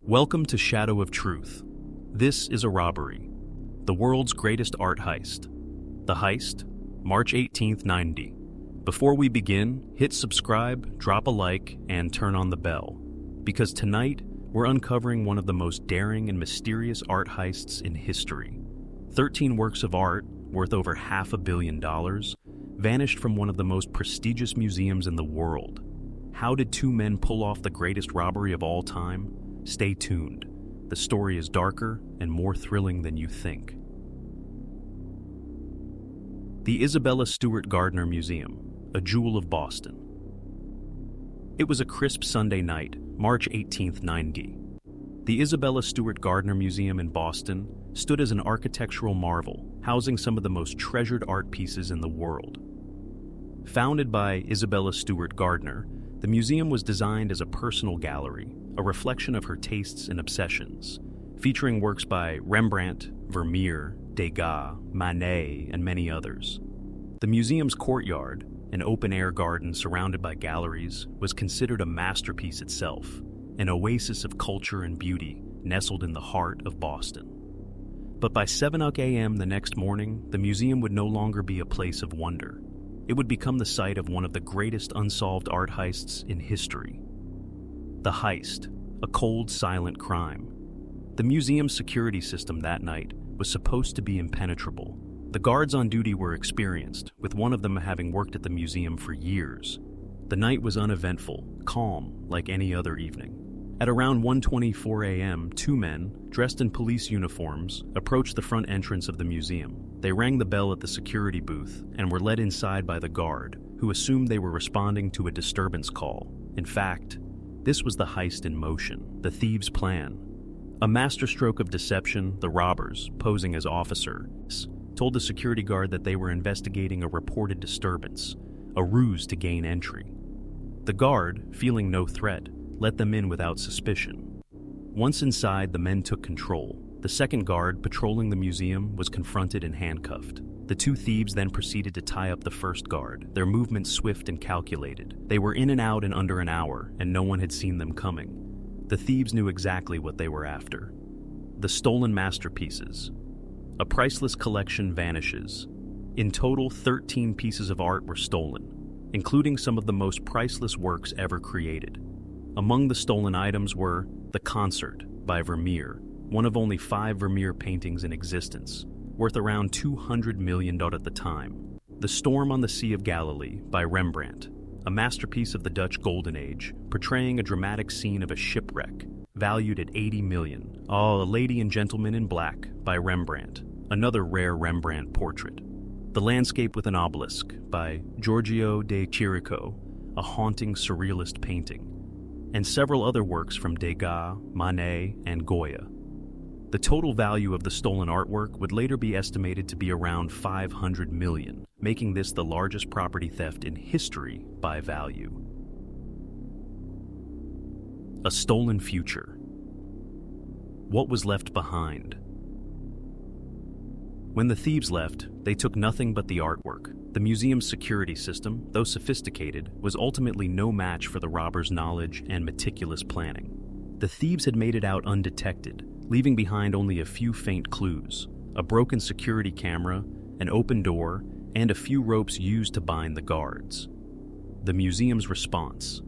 Welcome to Shadow of Truth. This is a robbery, the world's greatest art heist. The Heist, March 18th, 90. Before we begin, hit subscribe, drop a like, and turn on the bell, because tonight we're uncovering one of the most daring and mysterious art heists in history. 13 works of art, worth over $500 million, vanished from one of the most prestigious museums in the world. How did two men pull off the greatest robbery of all time? Stay tuned. The story is darker and more thrilling than you think. The Isabella Stewart Gardner Museum, a jewel of Boston. It was a crisp Sunday night, March 18th, 90. The Isabella Stewart Gardner Museum in Boston stood as an architectural marvel, housing some of the most treasured art pieces in the world. Founded by Isabella Stewart Gardner, the museum was designed as a personal gallery, a reflection of her tastes and obsessions, featuring works by Rembrandt, Vermeer, Degas, Manet, and many others. The museum's courtyard, an open-air garden surrounded by galleries, was considered a masterpiece itself, an oasis of culture and beauty nestled in the heart of Boston. But by 7 a.m. the next morning, the museum would no longer be a place of wonder. It would become the site of one of the greatest unsolved art heists in history. The Heist, a cold, silent crime. The museum's security system that night was supposed to be impenetrable. The guards on duty were experienced, with one of them having worked at the museum for years. The night was uneventful, calm, like any other evening. At around 1:24 a.m., two men, dressed in police uniforms, approached the front entrance of the museum. They rang the bell at the security booth and were led inside by the guard, who assumed they were responding to a disturbance call. In fact, this was the heist in motion, the thieves' plan. A masterstroke of deception, the robbers, posing as officers, told the security guard that they were investigating a reported disturbance, a ruse to gain entry. The guard, feeling no threat, let them in without suspicion. Once inside, the men took control. The second guard, patrolling the museum, was confronted and handcuffed. The two thieves then proceeded to tie up the first guard, their movements swift and calculated. They were in and out in under an hour, and no one had seen them coming. The thieves knew exactly what they were after. The stolen masterpieces. A priceless collection vanishes. In total, 13 pieces of art were stolen, including some of the most priceless works ever created. Among the stolen items were The Concert by Vermeer, one of only 5 Vermeer paintings in existence, worth around $200 million at the time. The Storm on the Sea of Galilee by Rembrandt, a masterpiece of the Dutch Golden Age, portraying a dramatic scene of a shipwreck, valued at $80 million. A Lady and Gentleman in Black by Rembrandt, another rare Rembrandt portrait. The Landscape with an Obelisk by Giorgio de Chirico, a haunting surrealist painting, and several other works from Degas, Manet, and Goya. The total value of the stolen artwork would later be estimated to be around $500 million, making this the largest property theft in history by value. A stolen future. What was left behind? When the thieves left, they took nothing but the artwork. The museum's security system, though sophisticated, was ultimately no match for the robbers' knowledge and meticulous planning. The thieves had made it out undetected, leaving behind only a few faint clues: a broken security camera, an open door, and a few ropes used to bind the guards. The museum's response.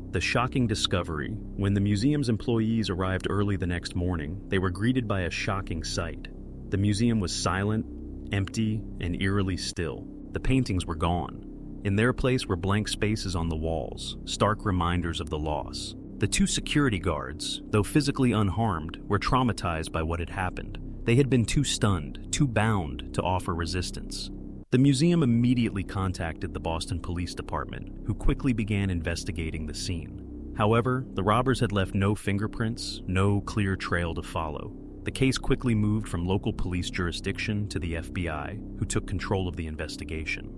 The shocking discovery. When the museum's employees arrived early the next morning, they were greeted by a shocking sight. The museum was silent, empty, and eerily still. The paintings were gone. In their place were blank spaces on the walls, stark reminders of the loss. The two security guards, though physically unharmed, were traumatized by what had happened. They had been too stunned, too bound to offer resistance. The museum immediately contacted the Boston Police Department, who quickly began investigating the scene. However, the robbers had left no fingerprints, no clear trail to follow. The case quickly moved from local police jurisdiction to the FBI, who took control of the investigation.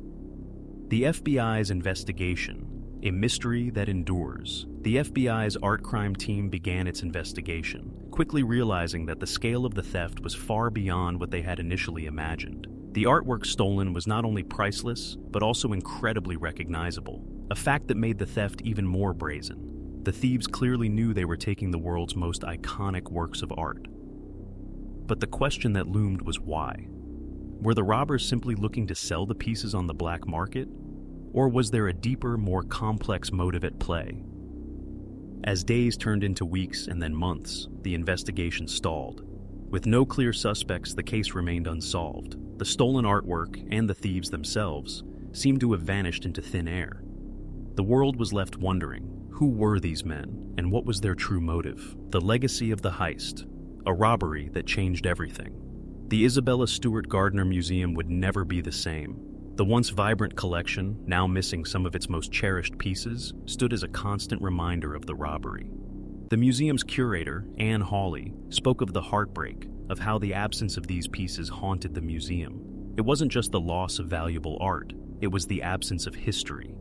The FBI's investigation, a mystery that endures. The FBI's art crime team began its investigation, quickly realizing that the scale of the theft was far beyond what they had initially imagined. The artwork stolen was not only priceless, but also incredibly recognizable, a fact that made the theft even more brazen. The thieves clearly knew they were taking the world's most iconic works of art. But the question that loomed was why? Were the robbers simply looking to sell the pieces on the black market? Or was there a deeper, more complex motive at play? As days turned into weeks and then months, the investigation stalled. With no clear suspects, the case remained unsolved. The stolen artwork and the thieves themselves seemed to have vanished into thin air. The world was left wondering, who were these men and what was their true motive? The legacy of the heist, a robbery that changed everything. The Isabella Stewart Gardner Museum would never be the same. The once vibrant collection, now missing some of its most cherished pieces, stood as a constant reminder of the robbery. The museum's curator, Anne Hawley, spoke of the heartbreak of how the absence of these pieces haunted the museum. It wasn't just the loss of valuable art, it was the absence of history.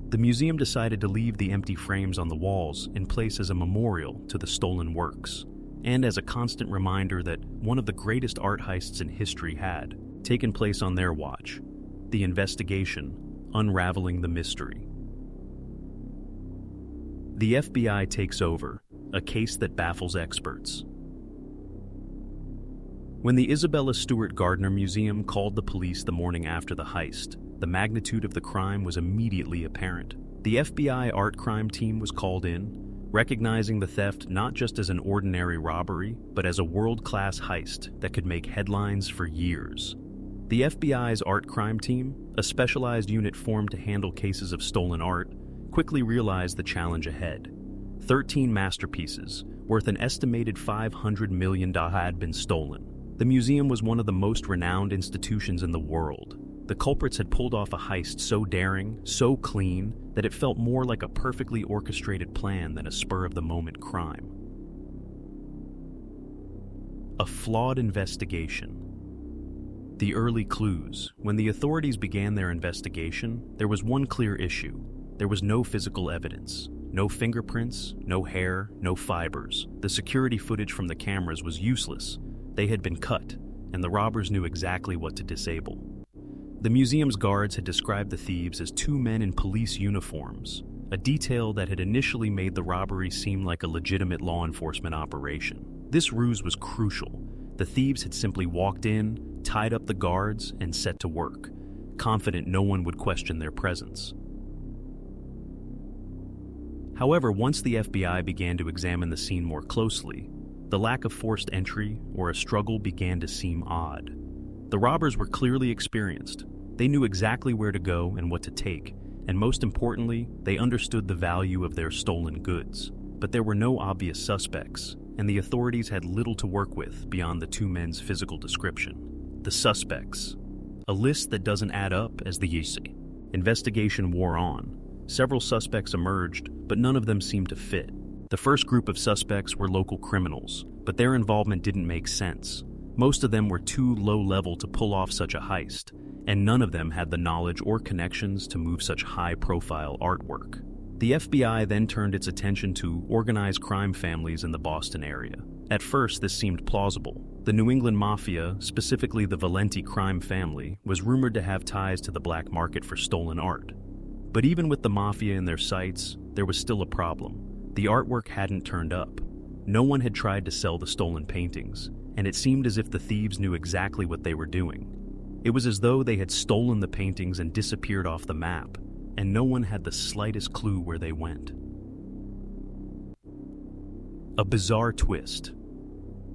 The museum decided to leave the empty frames on the walls in place as a memorial to the stolen works, and as a constant reminder that one of the greatest art heists in history had taken place on their watch, the investigation unraveling the mystery. The FBI takes over, a case that baffles experts. When the Isabella Stewart Gardner Museum called the police the morning after the heist, the magnitude of the crime was immediately apparent. The FBI art crime team was called in, recognizing the theft not just as an ordinary robbery, but as a world-class heist that could make headlines for years. The FBI's art crime team, a specialized unit formed to handle cases of stolen art, quickly realized the challenge ahead. 13 masterpieces, worth an estimated $500 million, had been stolen. The museum was one of the most renowned institutions in the world. The culprits had pulled off a heist so daring, so clean, that it felt more like a perfectly orchestrated plan than a spur-of-the-moment crime. A flawed investigation. The early clues. When the authorities began their investigation, there was one clear issue. There was no physical evidence. No fingerprints, no hair, no fibers. The security footage from the cameras was useless. They had been cut, and the robbers knew exactly what to disable. The museum's guards had described the thieves as two men in police uniforms, a detail that had initially made the robbery seem like a legitimate law enforcement operation. This ruse was crucial. The thieves had simply walked in, tied up the guards, and set to work, confident no one would question their presence. However, once the FBI began to examine the scene more closely, the lack of forced entry or a struggle began to seem odd. The robbers were clearly experienced. They knew exactly where to go and what to take, and most importantly, they understood the value of their stolen goods. But there were no obvious suspects, and the authorities had little to work with beyond the two men's physical description. The suspects. A list that doesn't add up, as the say. Investigation wore on. Several suspects emerged, but none of them seemed to fit. The first group of suspects were local criminals, but their involvement didn't make sense. Most of them were too low-level to pull off such a heist, and none of them had the knowledge or connections to move such high-profile artwork. The FBI then turned its attention to organized crime families in the Boston area. At first, this seemed plausible. The New England Mafia, specifically the Valenti crime family, was rumored to have ties to the black market for stolen art. But even with the Mafia in their sights, there was still a problem. The artwork hadn't turned up. No one had tried to sell the stolen paintings, and it seemed as if the thieves knew exactly what they were doing. It was as though they had stolen the paintings and disappeared off the map, and no one had the slightest clue where they went. A bizarre twist.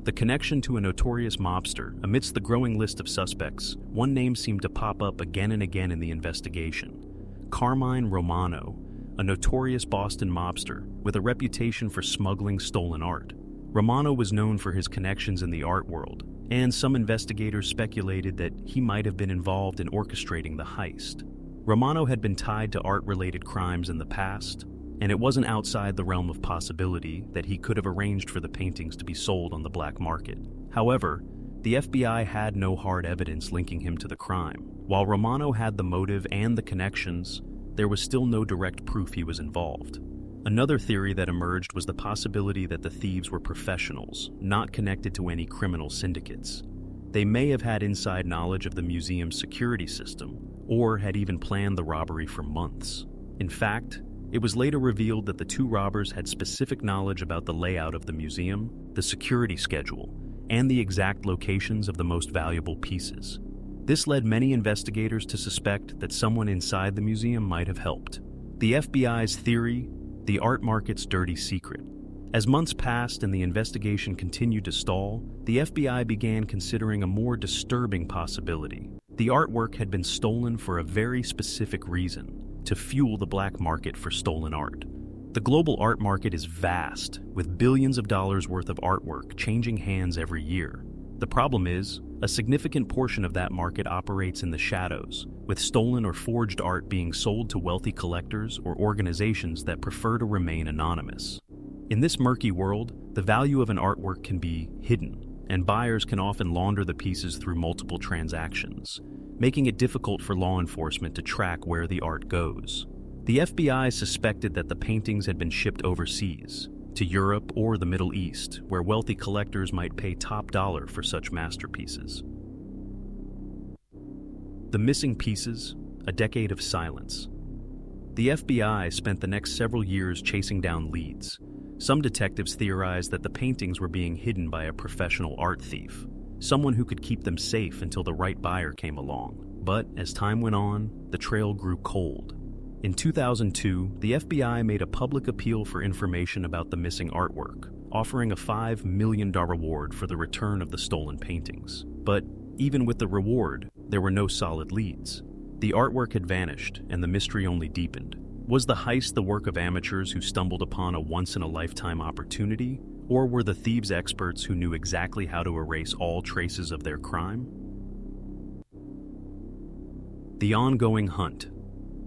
The connection to a notorious mobster. Amidst the growing list of suspects, one name seemed to pop up again and again in the investigation. Carmine Romano, a notorious Boston mobster with a reputation for smuggling stolen art. Romano was known for his connections in the art world, and some investigators speculated that he might have been involved in orchestrating the heist. Romano had been tied to art-related crimes in the past, and it wasn't outside the realm of possibility that he could have arranged for the paintings to be sold on the black market. However, the FBI had no hard evidence linking him to the crime. While Romano had the motive and the connections, there was still no direct proof he was involved. Another theory that emerged was the possibility that the thieves were professionals, not connected to any criminal syndicates. They may have had inside knowledge of the museum's security system, or had even planned the robbery for months. In fact, It was later revealed that the two robbers had specific knowledge about the layout of the museum, the security schedule, and the exact locations of the most valuable pieces. This led many investigators to suspect that someone inside the museum might have helped. The FBI's theory: the art market's dirty secret. As months passed and the investigation continued to stall, the FBI began considering a more disturbing possibility. The artwork had been stolen for a very specific reason: to fuel the black market for stolen art. The global art market is vast, with billions of dollars worth of artwork changing hands every year. The problem is, a significant portion of that market operates in the shadows, with stolen or forged art being sold to wealthy collectors or organizations that prefer to remain anonymous. In this murky world, the value of an artwork can be hidden, and buyers can often launder the pieces through multiple transactions, making it difficult for law enforcement to track where the art goes. The FBI suspected that the paintings had been shipped overseas, to Europe or the Middle East, where wealthy collectors might pay top dollar for such masterpieces. The missing pieces, a decade of silence. The FBI spent the next several years chasing down leads. Some detectives theorized that the paintings were being hidden by a professional art thief, someone who could keep them safe until the right buyer came along. But as time went on, the trail grew cold. In 2002, the FBI made a public appeal for information about the missing artwork, offering a $5 million reward for the return of the stolen paintings. But even with the reward, there were no solid leads. The artwork had vanished, and the mystery only deepened. Was the heist the work of amateurs who stumbled upon a once-in-a-lifetime opportunity, or were the thieves experts who knew exactly how to erase all traces of their crime? The ongoing hunt.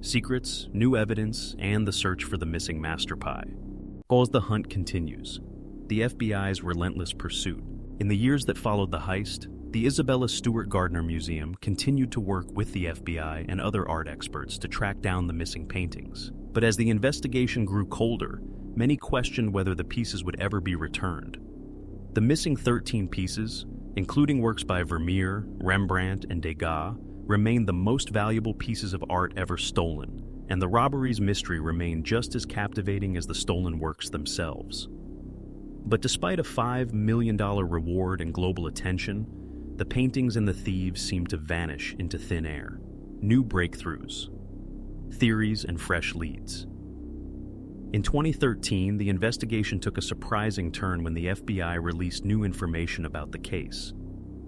Secrets, new evidence, and the search for the missing masterpiece. As the hunt continues, the FBI's relentless pursuit. In the years that followed the heist, the Isabella Stewart Gardner Museum continued to work with the FBI and other art experts to track down the missing paintings. But as the investigation grew colder, many questioned whether the pieces would ever be returned. The missing 13 pieces, including works by Vermeer, Rembrandt, and Degas, remain the most valuable pieces of art ever stolen, and the robbery's mystery remained just as captivating as the stolen works themselves. But despite a $5 million reward and global attention, the paintings and the thieves seemed to vanish into thin air. New breakthroughs, theories, and fresh leads. In 2013, the investigation took a surprising turn when the FBI released new information about the case.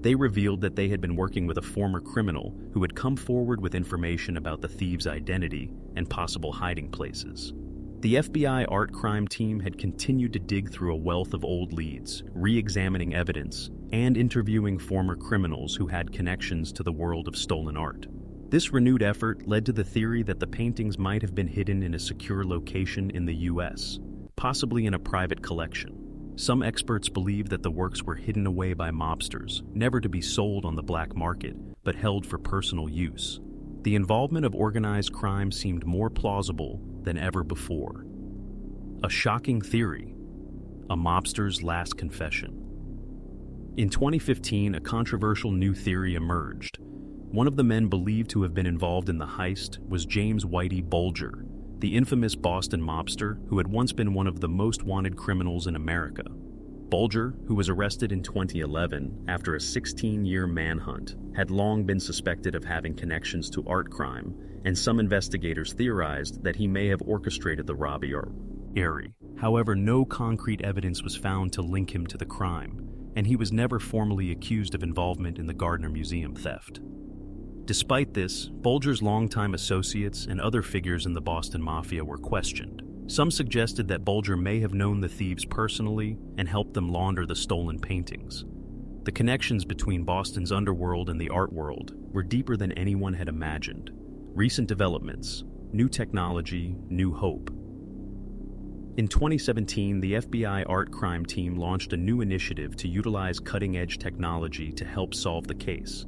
They revealed that they had been working with a former criminal who had come forward with information about the thieves' identity and possible hiding places. The FBI art crime team had continued to dig through a wealth of old leads, re-examining evidence, and interviewing former criminals who had connections to the world of stolen art. This renewed effort led to the theory that the paintings might have been hidden in a secure location in the U.S., possibly in a private collection. Some experts believe that the works were hidden away by mobsters, never to be sold on the black market, but held for personal use. The involvement of organized crime seemed more plausible than ever before. A shocking theory: a mobster's last confession. In 2015, a controversial new theory emerged. One of the men believed to have been involved in the heist was James Whitey Bulger, the infamous Boston mobster who had once been one of the most wanted criminals in America. Bulger, who was arrested in 2011 after a 16-year manhunt, had long been suspected of having connections to art crime, and some investigators theorized that he may have orchestrated the robbery. However, no concrete evidence was found to link him to the crime, and he was never formally accused of involvement in the Gardner Museum theft. Despite this, Bulger's longtime associates and other figures in the Boston Mafia were questioned. Some suggested that Bulger may have known the thieves personally and helped them launder the stolen paintings. The connections between Boston's underworld and the art world were deeper than anyone had imagined. Recent developments, new technology, new hope. In 2017, the FBI art crime team launched a new initiative to utilize cutting-edge technology to help solve the case.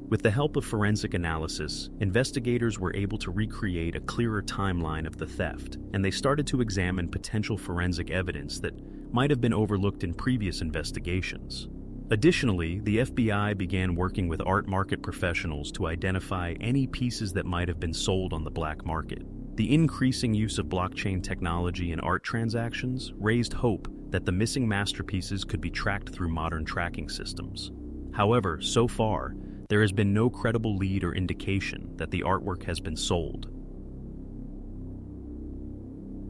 With the help of forensic analysis, investigators were able to recreate a clearer timeline of the theft, and they started to examine potential forensic evidence that might have been overlooked in previous investigations. Additionally, the FBI began working with art market professionals to identify any pieces that might have been sold on the black market. The increasing use of blockchain technology in art transactions raised hope that the missing masterpieces could be tracked through modern tracking systems. However, so far, there has been no credible lead or indication that the artwork has been sold.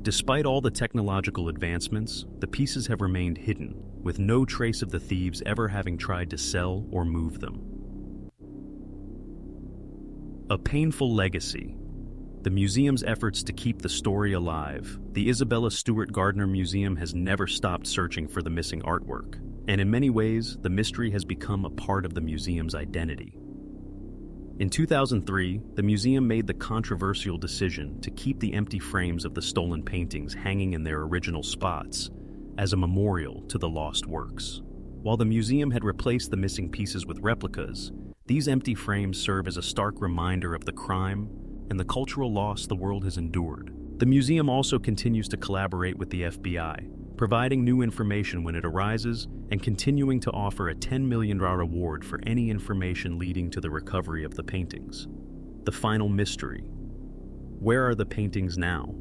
Despite all the technological advancements, the pieces have remained hidden, with no trace of the thieves ever having tried to sell or move them. A painful legacy. The museum's efforts to keep the story alive, the Isabella Stewart Gardner Museum has never stopped searching for the missing artwork, and in many ways, the mystery has become a part of the museum's identity. In 2003, the museum made the controversial decision to keep the empty frames of the stolen paintings hanging in their original spots as a memorial to the lost works. While the museum had replaced the missing pieces with replicas, these empty frames serve as a stark reminder of the crime and the cultural loss the world has endured. The museum also continues to collaborate with the FBI, providing new information when it arises and continuing to offer a $10 million reward for any information leading to the recovery of the paintings. The final mystery. Where are the paintings now?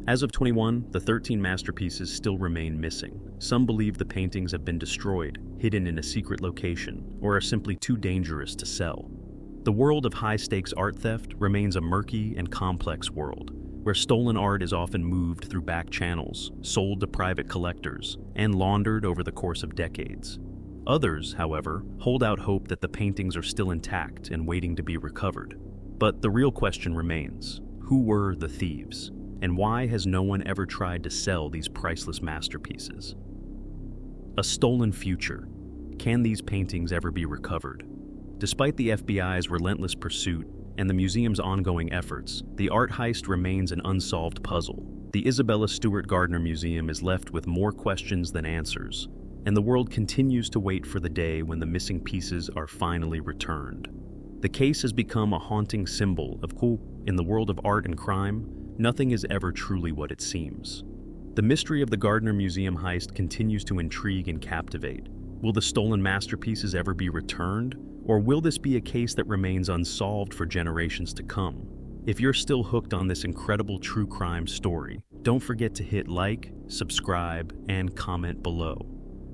As of 2021, the 13 masterpieces still remain missing. Some believe the paintings have been destroyed, hidden in a secret location, or are simply too dangerous to sell. The world of high-stakes art theft remains a murky and complex world, where stolen art is often moved through back channels, sold to private collectors, and laundered over the course of decades. Others, however, hold out hope that the paintings are still intact and waiting to be recovered. But the real question remains: who were the thieves? And why has no one ever tried to sell these priceless masterpieces? A stolen future. Can these paintings ever be recovered? Despite the FBI's relentless pursuit and the museum's ongoing efforts, the art heist remains an unsolved puzzle. The Isabella Stewart Gardner Museum is left with more questions than answers, and the world continues to wait for the day when the missing pieces are finally returned. The case has become a haunting symbol of in the world of art and crime, nothing is ever truly what it seems. The mystery of the Gardner Museum heist continues to intrigue and captivate. Will the stolen masterpieces ever be returned? Or will this be a case that remains unsolved for generations to come? If you're still hooked on this incredible true crime story, don't forget to hit like, subscribe, and comment below.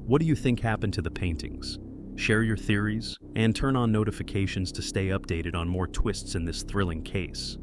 What do you think happened to the paintings? Share your theories, and turn on notifications to stay updated on more twists in this thrilling case.